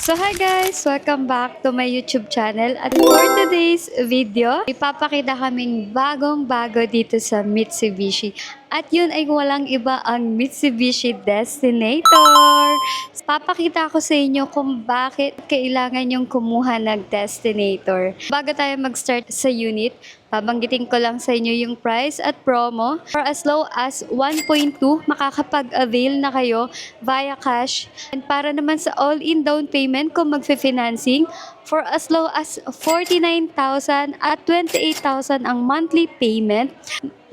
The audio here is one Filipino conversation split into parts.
So hi guys! Welcome back to my YouTube channel. At for today's video, ipapakita kaming bagong-bago dito sa Mitsubishi. At yun ay walang iba ang Mitsubishi Destinator. Papakita ko sa inyo kung bakit kailangan yung kumuha ng Destinator. Bago tayo mag-start sa unit, babanggitin ko lang sa inyo yung price at promo. For as low as 1.2, makakapag-avail na kayo via cash. And para naman sa all-in down payment kung magfi-financing, for as low as 49,000 at 28,000 ang monthly payment,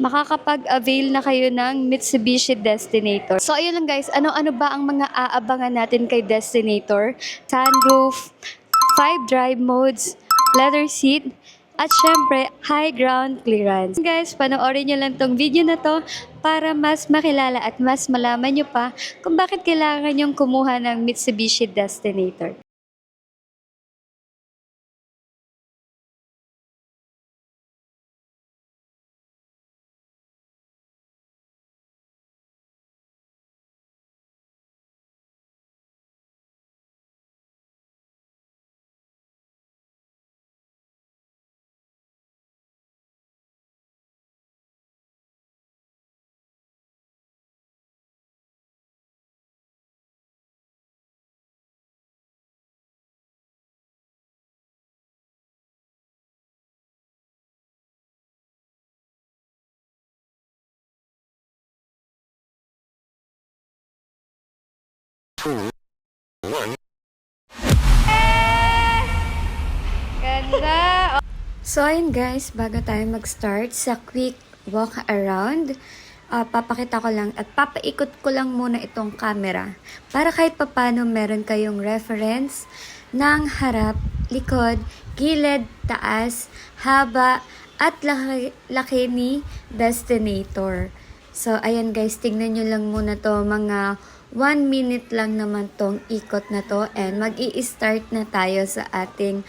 makakapag-avail na kayo ng Mitsubishi Destinator. So ayun lang guys, ano-ano ba ang mga aabangan natin kay Destinator? Sunroof, 5 drive modes, leather seat, at syempre, high ground clearance. Guys, panoorin nyo lang tong video na to para mas makilala at mas malaman nyo pa kung bakit kailangan yung kumuha ng Mitsubishi Destinator. Ganda! So ayun guys, bago tayo mag-start sa quick walk around, papakita ko lang at papaikot ko lang muna itong camera para kahit papano meron kayong reference ng harap, likod, gilid, taas, haba, at laki ni Destinator. So ayan guys, tingnan nyo lang muna to, mga 1 minute lang naman tong ikot na to and mag-i-start na tayo sa ating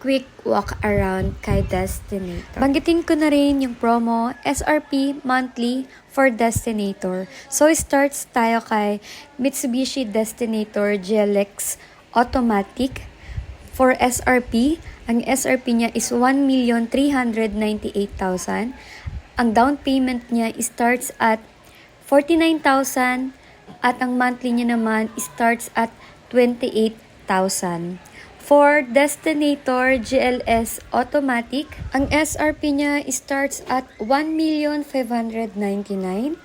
quick walk around kay Destinator. Banggitin ko na rin yung promo SRP monthly for Destinator. So starts tayo kay Mitsubishi Destinator GLX Automatic. For SRP, ang SRP niya is 1,398,000. Ang down payment niya starts at 49,000 at ang monthly niya naman starts at 28,000. For Destinator GLS Automatic, ang SRP niya starts at 1,599,000.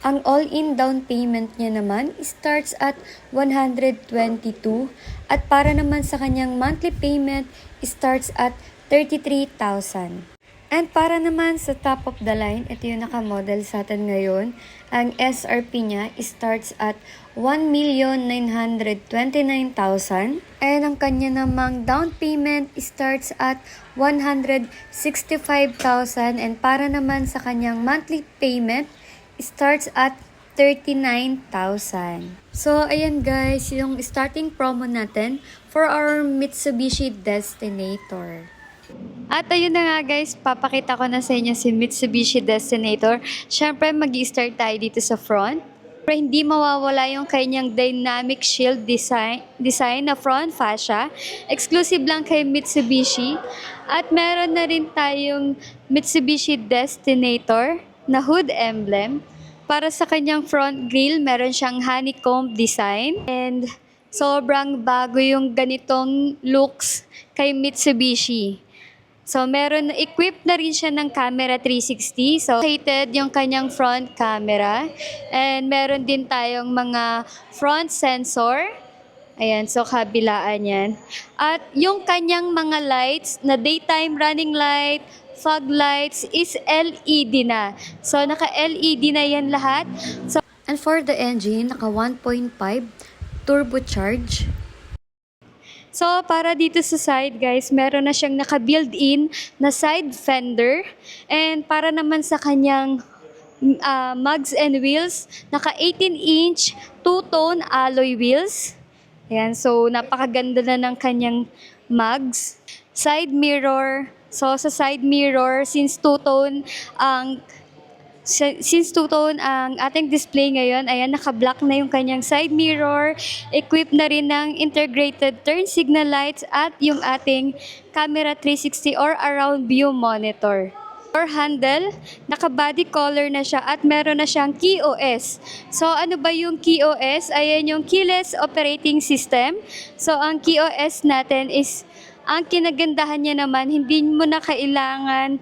Ang all-in down payment niya naman starts at 122,000 at para naman sa kanyang monthly payment starts at 33,000. And para naman sa top of the line, ito yung naka-model sa atin ngayon. Ang SRP niya starts at 1,929,000. And ang kanya namang down payment starts at 165,000. And para naman sa kanyang monthly payment starts at 39,000. So, ayan guys, yung starting promo natin for our Mitsubishi Destinator. At ayun na nga guys, papakita ko na sa inyo si Mitsubishi Destinator. Siyempre, mag-i-start tayo dito sa front. Pero hindi mawawala yung kanyang dynamic shield design na front fascia. Exclusive lang kay Mitsubishi. At meron na rin tayong Mitsubishi Destinator na hood emblem. Para sa kanyang front grille, meron siyang honeycomb design. And sobrang bago yung ganitong looks kay Mitsubishi. So, equipped na rin siya ng camera 360. So, rotated yung kanyang front camera. And meron din tayong mga front sensor. Ayan, so kabilaan yan. At yung kanyang mga lights na daytime running light, fog lights is LED na. So, naka-LED na yan lahat. So, and for the engine, naka 1.5 turbocharge. So, para dito sa side, guys, meron na siyang naka-built-in na side fender. And para naman sa kanyang mugs and wheels, naka 18-inch two-tone alloy wheels. Ayan, so napakaganda na ng kanyang mugs. Side mirror. So, sa side mirror, since two-tone ang Since two-tone ang ating display ngayon, ayan, naka-black na yung kanyang side mirror, equipped na rin ng integrated turn signal lights at yung ating camera 360 or around view monitor. Door handle, naka-body color na siya at meron na siyang KOS. So ano ba yung KOS? Ayan yung keyless operating system. So ang KOS natin is, ang kinagandahan niya naman, hindi mo na kailangan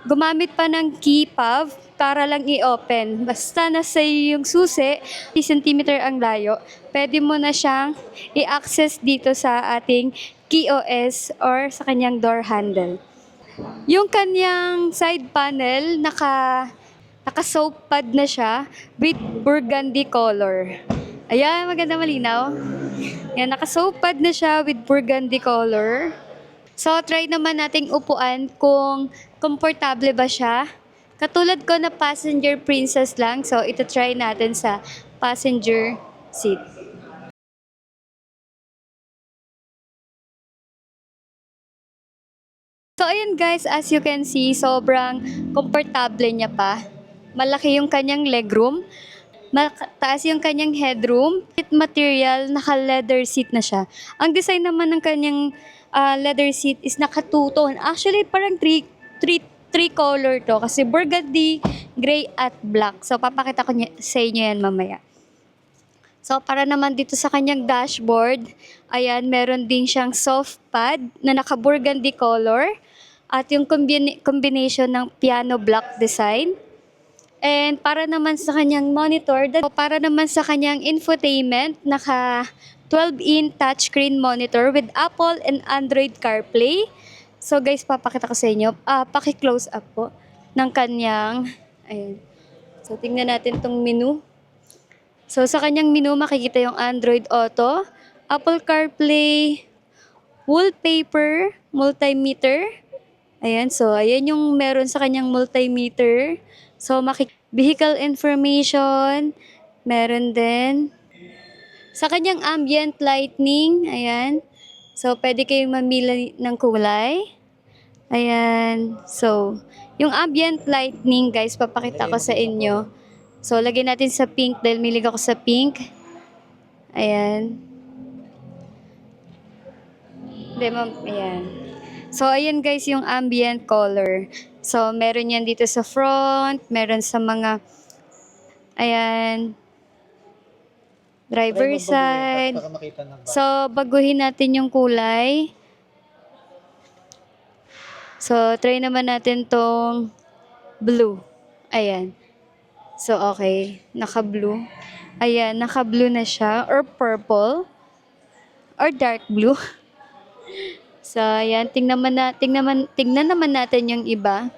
gumamit pa ng key fob para lang i-open. Basta nasa yung susi, 3 cm ang layo, pwede mo na siyang i-access dito sa ating KOS or sa kanyang door handle. Yung kanyang side panel, naka-soap pad na siya with burgundy color. Ayan, maganda malinaw. Ayan, naka-soap pad na siya with burgundy color. So, try naman nating upuan kung komportable ba siya. Katulad ko na passenger princess lang. So, ito try natin sa passenger seat. So, ayun guys, as you can see, sobrang komportable niya pa. Malaki yung kanyang legroom. Mataas yung kanyang headroom. Material, naka-leather seat na siya. Ang design naman ng kanyang leather seat is naka-two-tone. Actually, parang three color to kasi burgundy, gray, at black. So, papakita ko sa inyo yan mamaya. So, para naman dito sa kanyang dashboard, ayan, meron din siyang soft pad na naka-burgundy color at yung combination ng piano black design. And para naman sa kanyang monitor, para naman sa kanyang infotainment, naka 12-in touchscreen monitor with Apple and Android CarPlay. So guys, papakita ko sa inyo, paki-close up po ng kanyang, ayan. So tingnan natin tong menu. So sa kanyang menu, makikita yung Android Auto, Apple CarPlay, wallpaper, multimeter. Ayan, so ayan yung meron sa kanyang multimeter. So, vehicle information, meron din. Sa kanyang ambient lighting, ayan. So, pwede kayong mamili ng kulay. Ayan. So, yung ambient lighting, guys, papakita ko sa inyo. So, lagyan natin sa pink dahil milig ako sa pink. Ayan. Ayan. So, ayan guys yung ambient color. So, meron yan dito sa front, meron sa mga, ayan, driver side. So, baguhin natin yung kulay. So, try naman natin tong blue. Ayan. So, okay. Naka-blue. Ayan, naka-blue na siya. Or purple. Or dark blue. So, ayan, tingnan naman natin yung iba.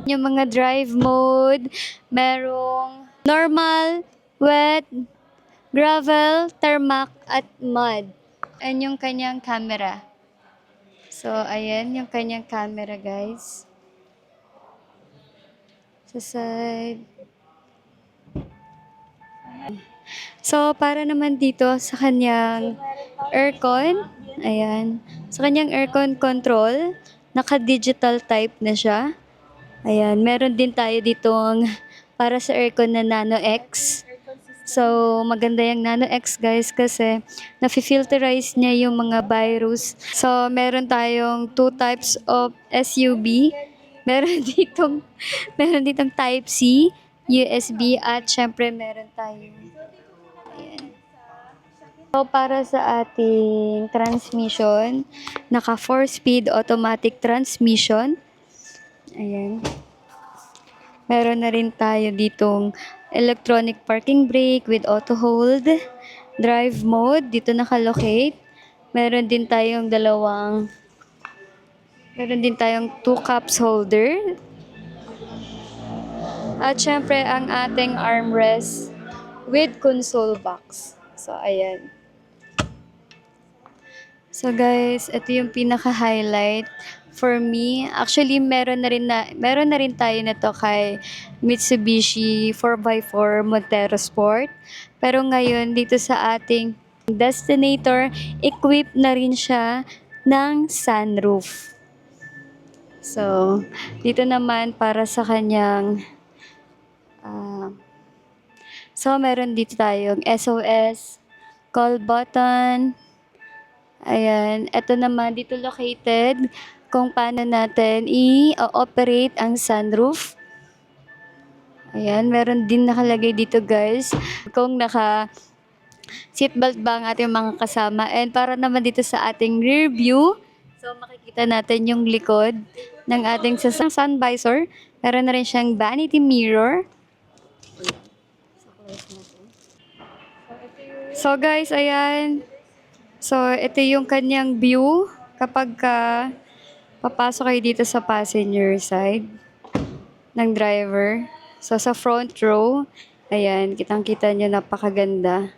Yung mga drive mode, merong normal, wet, gravel, tarmac, at mud. And yung kanyang camera. So, ayan, yung kanyang camera, guys. Sa side. So, para naman dito sa kanyang aircon, ayan. Sa kanyang aircon control, naka-digital type na siya. Ayan, meron din tayo ditong para sa aircon na Nano X. So, maganda yung Nano X guys kasi nafi-filterize niya yung mga virus. So, meron tayong 2 types of SUV. Meron ditong Type C, USB, at syempre meron tayong ayan. So, para sa ating transmission, naka 4-speed automatic transmission. Ayan. Meron na rin tayo ditong electronic parking brake with auto hold. Drive mode, dito nakalocate. Meron din tayong 2 cups holder. At syempre, ang ating armrest with console box. So, ayan. So guys, ito yung pinaka-highlight for me. Actually, meron na rin tayo na to kay Mitsubishi 4x4 Montero Sport. Pero ngayon, dito sa ating Destinator, equipped na rin siya ng sunroof. So, dito naman para sa kanyang ah, so meron dito tayong SOS, call button. Ayan, ito naman dito located kung paano natin i-operate ang sunroof. Ayan, meron din nakalagay dito guys kung naka seatbelt ba ang ating mga kasama. And para naman dito sa ating rear view, so makikita natin yung likod ng ating sun visor. Meron na rin siyang vanity mirror. So guys, ayan. So ito yung kanyang view kapag papasok kayo dito sa passenger side ng driver. So sa front row, ayan, kitang-kita nyo napakaganda.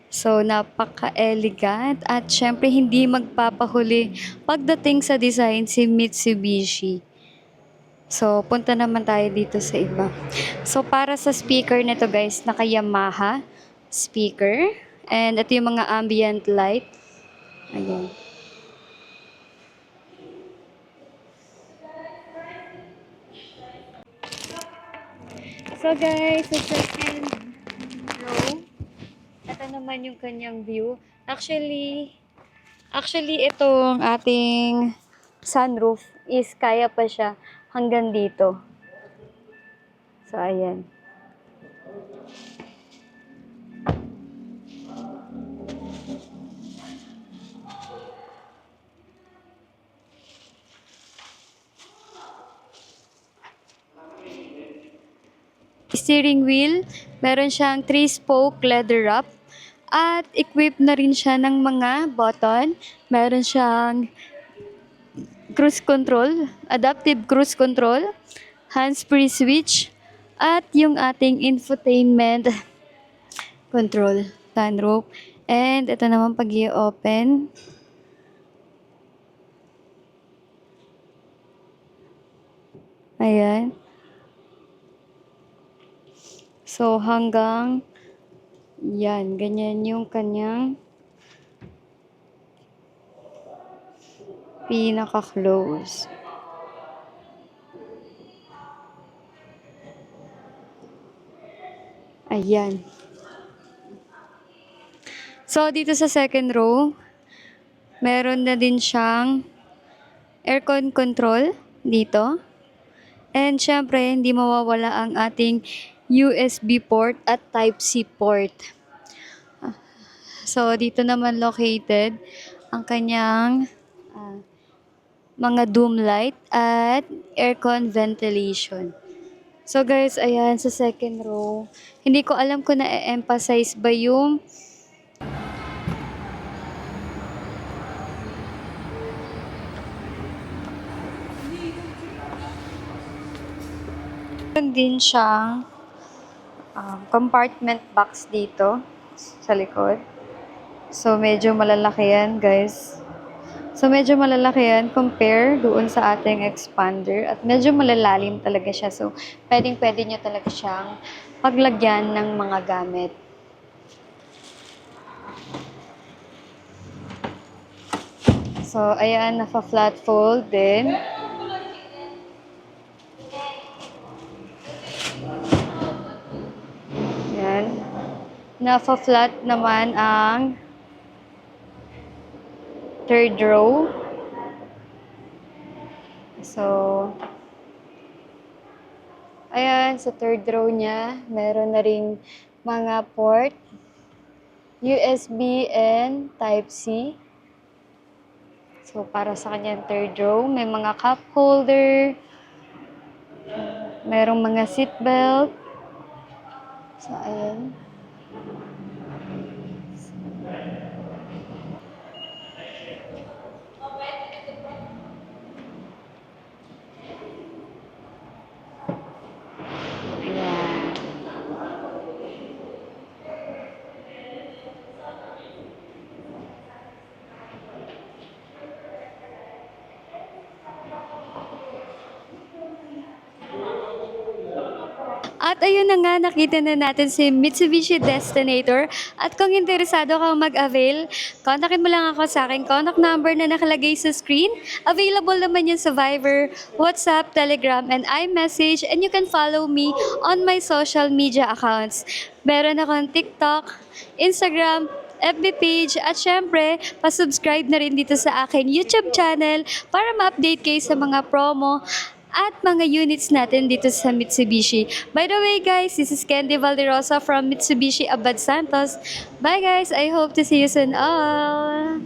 So, napaka-elegant at syempre hindi magpapahuli pagdating sa design si Mitsubishi. So, punta naman tayo dito sa iba. So, para sa speaker nito guys, naka-Yamaha speaker. And ito yung mga ambient light. Ayan. So guys, sa second row, ito naman yung kanyang view. Actually, itong ating sunroof is kaya pa siya hanggang dito. So, ayan. Steering wheel, meron siyang 3-spoke leather wrap at equipped na rin siya ng mga button. Meron siyang cruise control, adaptive cruise control, hands-free switch, at yung ating infotainment control, sunroof. And ito naman pag i-open. Ayan. So, hanggang yan, ganyan yung kanyang pinaka-close. Ayan. So, dito sa second row, meron na din siyang aircon control dito. And syempre, hindi mawawala ang ating USB port at Type-C port. So, dito naman located ang kanyang mga doom light at aircon ventilation. So guys, ayan sa second row. Hindi ko alam kung na-emphasize ba yung meron din siyang compartment box dito sa likod. So medyo malalaki yan guys. So medyo malalaki yan compare doon sa ating expander at medyo malalalim talaga siya. So pwedeng-pwede nyo talaga siyang paglagyan ng mga gamit. So ayan, naka-flat fold din. Ayan. Naka-flat naman ang third row. So, ayan, sa third row niya, meron na ring mga port, USB and Type-C. So, para sa kanyang third row, may mga cup holder, merong mga seat belt. So, ayan. At ayun na nga, nakita na natin si Mitsubishi Destinator. At kung interesado kang mag-avail, kontakin mo lang ako sa aking contact number na nakalagay sa screen. Available naman yun sa Viber, WhatsApp, Telegram, and iMessage. And you can follow me on my social media accounts. Meron akong TikTok, Instagram, FB page, at syempre, pasubscribe na rin dito sa akin YouTube channel para ma-update kayo sa mga promo at mga units natin dito sa Mitsubishi. By the way guys, this is Candy Valderosa from Mitsubishi Abad Santos. Bye guys, I hope to see you soon all!